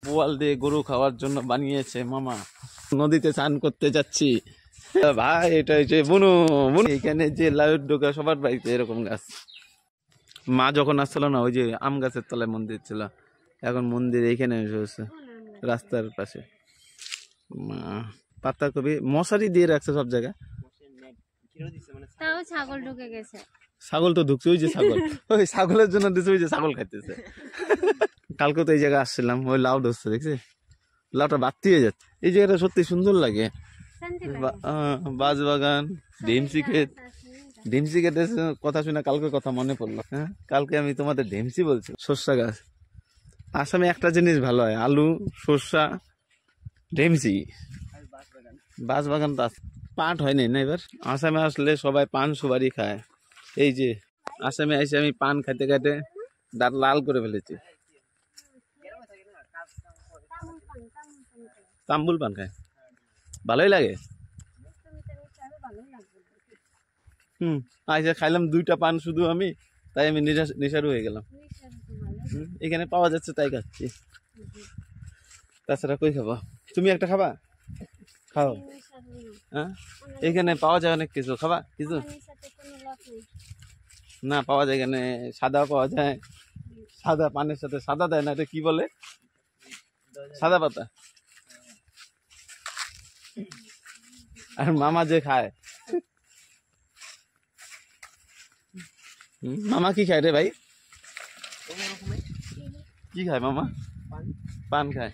বোয়াল দিয়ে গরু খাওয়ার জন্য বানিয়েছে মামা। নদীতে স্নান করতে যাচ্ছি ভাই। এটা হচ্ছে বুনু বুনু। এখানে যে লাউয়ের ডোকা সবার বাড়িতে এরকম গাছ। মা যখন আসছিল না, ওই যে আম গাছের তলায় মন্দির ছিল, এখন মন্দির এইখানে হয়েছে রাস্তার পাশে। পাতা কবি মশারি দিয়ে রাখছে সব জায়গায়। ছাগল ঢুকে গেছে। ছাগল তো ঢুকছে, ওই যে ছাগল, ওই ছাগলের জন্য দিচ্ছে, ওই যে ছাগল খাইতেছে। কালকে তো এই জায়গায় আসছিলাম, ওই লাউ ধরছে, দেখছি লাউটা বাড়তি হয়ে যাচ্ছে। এই জায়গাটা সত্যি সুন্দর লাগে। বাঁশবাগান, ঢেমসি ক্ষেত। ঢেমসি ক্ষেতের কথা শুনে কালকে কথা মনে পড়লো। হ্যাঁ, কালকে আমি তোমাদের ঢেমসি বলছি। সর্ষা গাছ আসামে একটা জিনিস ভালো হয়, আলু, সর্ষা, ঢেমসি। বাঁশবাগান তো পাট হয়নি না এবার। আসামে আসলে সবাই পান সুপারি খায়। এই যে আসামে এসে আমি পান খাইতে খাইতে দাঁত লাল করে ফেলেছি। তাম্বুল পান খায়, ভালোই লাগে। আচ্ছা, খাইলাম 2টা পান শুধু আমি, তাই আমি নেশারু হয়ে গেলাম। এখানে পাওয়া যাচ্ছে তাই খাচ্ছি, তাছাড়া কই খাবা। তুমি একটা খাবা? খাও। হ্যাঁ, এখানে পাওয়া যায় অনেক কিছু। খাবা কিছু? না, পাওয়া যায় এখানে। সাদা পাওয়া যায়, সাদা পানের সাথে সাদা দেয় না, এটা কি বলে? সাদা পাতা। আর মামা যে খায়, মামা কি খায় রে ভাই? কি খায় মামা? পান খায়।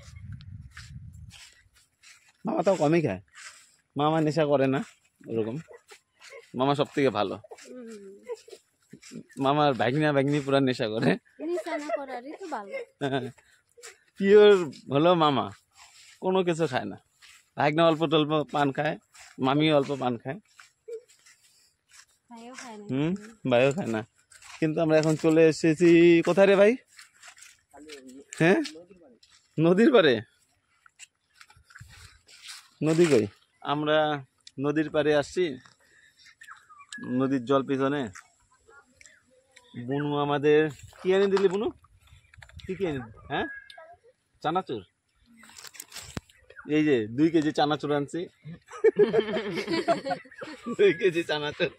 মামা তাও কমই খায়, মামা নেশা করে না ওরকম। মামা সব থেকে ভালো। মামার ভাগ্নি পুরা নেশা করে। পিওর হলো মামা, কোনো কিছু খায় না। ভাগ্না অল্প টল্প পান খায়, মামি অল্প পান খায়। ভাইও খায় না। কিন্তু আমরা এখন চলে এসেছি কোথায় রে ভাই? হ্যাঁ, নদীর পারে। নদী কই? আমরা নদীর পারে আসছি, নদীর জল পিছনে। বুনু আমাদের কি এনে দিলি বুনু? কি এনে? হ্যাঁ, চানাচুর। এই যে 2 কেজি চানাচুর আনছি। 2 কেজি চানাচুর,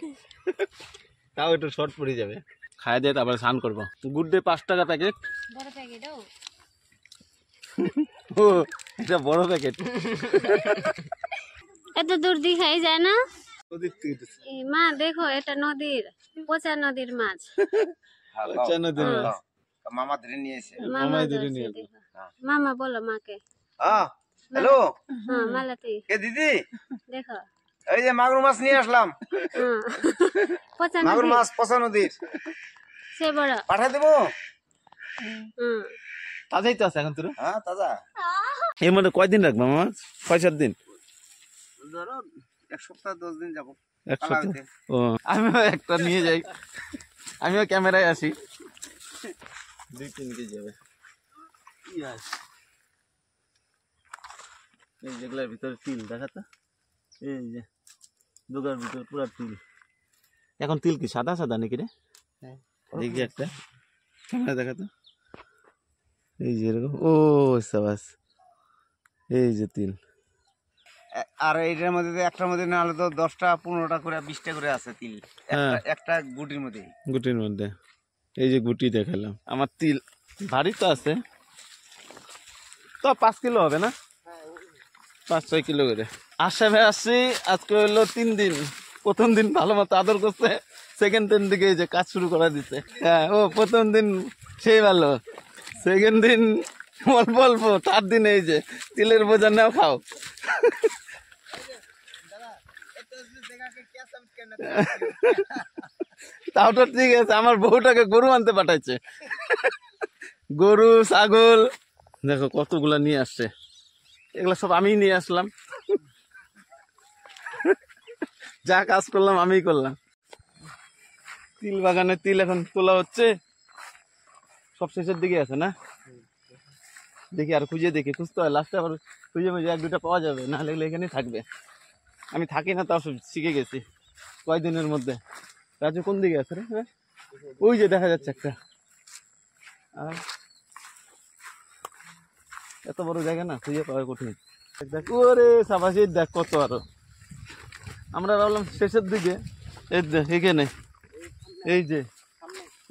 তাও একটু শর্ট পড়ে যাবে। খাই দিয়ে তারপরে স্নান করবো। গুড ডে 5 টাকা প্যাকেট। ও, এটা বড় প্যাকেট। এত দূর দিখাই যায় না। মা দেখো, এটা নদীর, পচা নদীর মাছ। পচা নদীর মাছ মামা ধরে নিয়েছে। মামা বলো মাকে। হ্যালো, হ্যাঁ মালাতি। কে দিদি? দেখো এই যে মাগুর মাছ নিয়ে আসলাম। মাগুর মাছ পচা নদীর। সে বড় পাঠাই দেবো। তাজাই তো আছে এখন তোর? হ্যাঁ, তাজা। এর মধ্যে কয়দিন রাখবো মামা? 6-7 দিন? ধরো 1 সপ্তাহ 10 দিন যাবো। 1 সপ্তাহ। ও, আমিও একটা নিয়ে যাই, আমিও ক্যামেরায় আসি। 2-3 কেজি যাবে। এই যেগুলোর ভিতরে তিল দেখাতো, এই যে দুগার ভিতরে পুরা তিল। এখন তিল কি সাদা সাদা নাকি রে? দেখি একটা ক্যামেরা দেখাতো। এই যে এরকম, ও সাবাস, এই যে তিল। আর এইটার মধ্যে একটার মধ্যে না হলে তো 10টা 15টা করে 20টা করে আছে তিল একটা গুটির মধ্যে। গুটির মধ্যে এই যে গুটি দেখালাম। আমার তিল ভারী তো আছে, তো 5 কিলো হবে না? 5-6 কিলো করে। আসামে আসছি আজকে হলো 3 দিন। প্রথম দিন ভালো মতো আদর করছে, সেকেন্ড দিন দিকে এই যে কাজ শুরু করা দিচ্ছে। হ্যাঁ, ও প্রথম দিন সেই ভালো, সেকেন্ড দিন অল্প অল্প, 4 দিন এই যে তিলের বোঝা নাও খাও। তাও তো ঠিক আছে, আমার বউটাকে গরু আনতে পাঠাইছে। গরু, ছাগল দেখো কতগুলা নিয়ে আসছে। এগুলা সব আমি নিয়ে আসলাম, যা কাজ করলাম আমিই করলাম। তিল বাগানে তিল এখন তোলা হচ্ছে, সব শেষের দিকে আছে না? দেখি আর খুঁজতে হয়, লাস্টে আবার খুঁজে 1-2টা পাওয়া যাবে, না হলে এখানেই থাকবে। আমি থাকি না, তাও সব শিখে গেছি কয়দিনের মধ্যে। রাজু কোন দিকে আছে রে? হ্যাঁ, ওই যে দেখা যাচ্ছে একটা। আর এত বড় জায়গা না খুঁজে পাওয়া কঠিন। দেখ ওরে সাবাসি দেখ কত আরো। আমরা ভাবলাম শেষের দিকে, এই দেখ এখানে, এই যে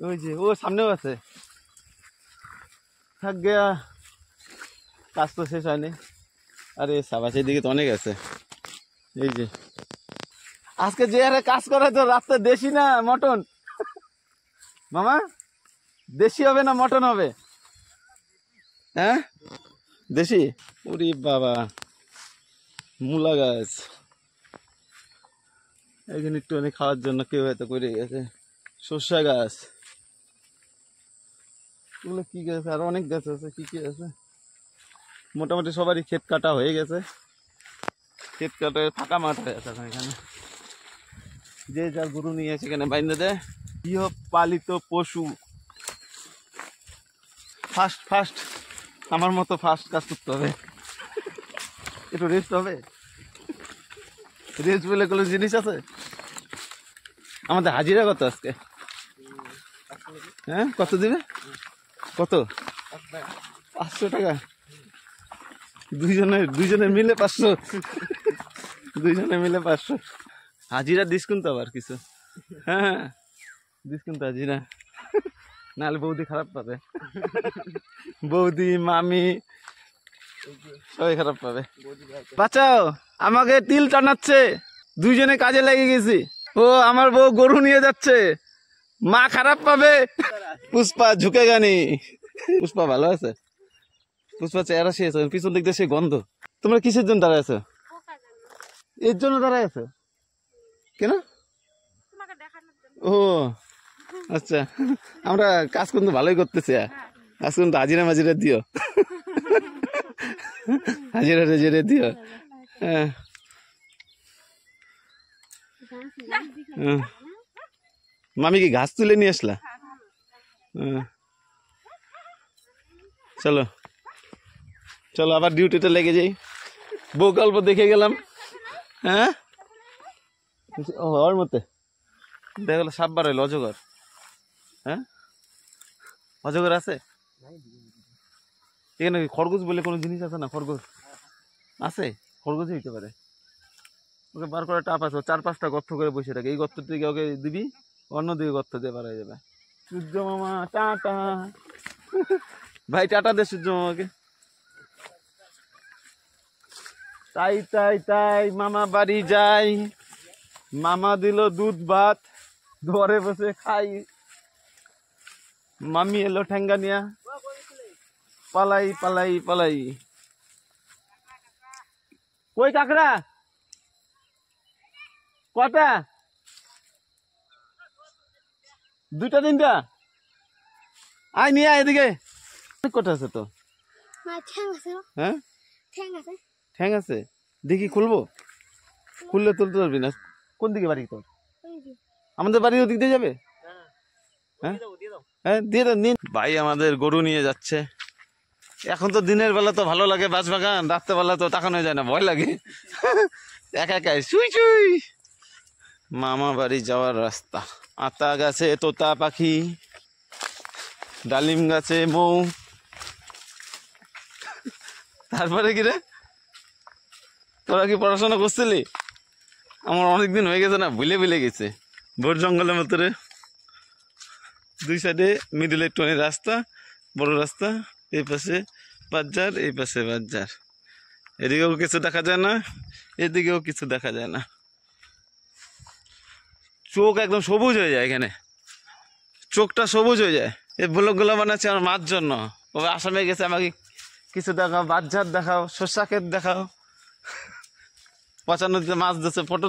ওই যে ও সামনেও আছে। থাক গিয়া, কাজ তো শেষ হয়নি। আরে সাবাসির দিকে তো অনেক আছে। এই যে আজকে যে আরে কাজ করে তো রাস্তা দেশি না মটন মামা, দেশি হবে না মটন হবে? হ্যাঁ দেশি। ওরে বাবা, মূলা গাছ এখানে একটু অনেক খাওয়ার জন্য কেউ হয়তো করে গেছে। সর্ষা গাছ, ওগুলো কি গাছ, আরো অনেক গাছ আছে। কি কি আছে, মোটামুটি সবারই ক্ষেত কাটা হয়ে গেছে। ক্ষেত কাটা ফাঁকা মাঠ হয়ে আছে এখানে। যে যার গরু নিয়ে সেখানে বাইন্ধে দেয়। গৃহপালিত পশু ফার্স্ট আমার মতো ফার্স্ট কাজ করতে হবে। একটু রেস্ট হবে, রেস্ট বলে কোনো জিনিস আছে? আমাদের হাজিরা কত আজকে? হ্যাঁ কত দিবে? কত? 500 টাকা। দুইজনের মিলে 500। দুইজনে মিলে 500। হাজিরা দিস কিন্তু আবার কিছু। হ্যাঁ দিস কিন্তু হাজিরা, নাহলে বৌদি খারাপ পাবে। বৌদি মামি সবাই খারাপ পাবে। বাঁচাও, আমাকে তিল টানাচ্ছে। দুইজনে কাজে লেগে গেছি। ও আমার বউ গরু নিয়ে যাচ্ছে, মা খারাপ পাবে। পুষ্পা ঝুঁকে গানি। পুষ্পা ভালো আছে? পুষ্পা চেহারা শেষ, পিছন দিক দিয়ে সে গন্ধ। তোমরা কিসের জন্য দাঁড়ায় আছো? এর জন্য দাঁড়ায় আছো কেন? ও আচ্ছা, আমরা কাজ কিন্তু ভালোই করতেছি। কাজ কিন্তু হাজিরা মাজিরা দিও, হাজিরা টাজিরা দিও। হ্যাঁ মামি কি ঘাস তুলে নিয়ে আসলা? চলো চলো আবার ডিউটিতে লেগে যাই। বউ গল্প দেখে গেলাম। হ্যাঁ ওর মতে দেখা গেল সাপ বার হইল, অজগর। হ্যাঁ অজগর আছে এখানে? খরগোশ বলে কোনো জিনিস আছে না? খরগোশ আছে, খরগোশই হইতে পারে। ওকে বার করা টাপ আছে, 4-5টা গর্ত করে বসে থাকে। এই গর্ত থেকে ওকে দিবি, অন্য দিকে গর্ত দিয়ে বার হয়ে যাবে। সূর্য মামা টাটা। ভাই টাটা দে সূর্য মামাকে। তাই তাই তাই মামা বাড়ি যাই, মামা দিল দুধ ভাত, ঘরে বসে খাই। মামি এলো ঠেঙ্গা নিয়া, পালাই পালাই পালাই। কই কাকড়া কটা? 2টা 3টা? আয় নিয়ে আয় এদিকে। কটা আছে তো? হ্যাঁ ঠ্যাং আছে, দেখি খুলবো? খুললে তুলতে পারবি না। কোন দিকে বাড়ি তোর? আমাদের বাড়ির ওদিক দিয়ে যাবে? হ্যাঁ হ্যাঁ দিয়ে দাও। নিন ভাই আমাদের গরু নিয়ে যাচ্ছে। এখন তো দিনের বেলা তো ভালো লাগে বাঁশবাগান, রাত্রেবেলা তো তাকানো যায় না, ভয় লাগে। একা একাই শুই শুই। মামা বাড়ি যাওয়ার রাস্তা। আতা গাছে তোতা পাখি, ডালিম গাছে মৌ। তারপরে কি রে, তোরা কি পড়াশোনা করছিলি? আমার অনেকদিন হয়ে গেছে না, ভুলে ভুলে গেছে। ভোর জঙ্গলের মতো রে, 2 সাইডে মিডিলে একটুখানি রাস্তা, বড় রাস্তা। এই পাশে বাজার, এই পাশে বাজার। এদিকেও কিছু দেখা যায় না, এদিকেও কিছু দেখা যায় না। চোখ একদম সবুজ হয়ে যায় এখানে, চোখটা সবুজ হয়ে যায়। এই ব্লকগুলো বানাচ্ছে আমার মার জন্য। ও আসামে গেছে, আমাকে কিছু দেখাও, বাজার দেখাও, শস্যা ক্ষেত দেখাও, 95 মাছ দিচ্ছে, ফটো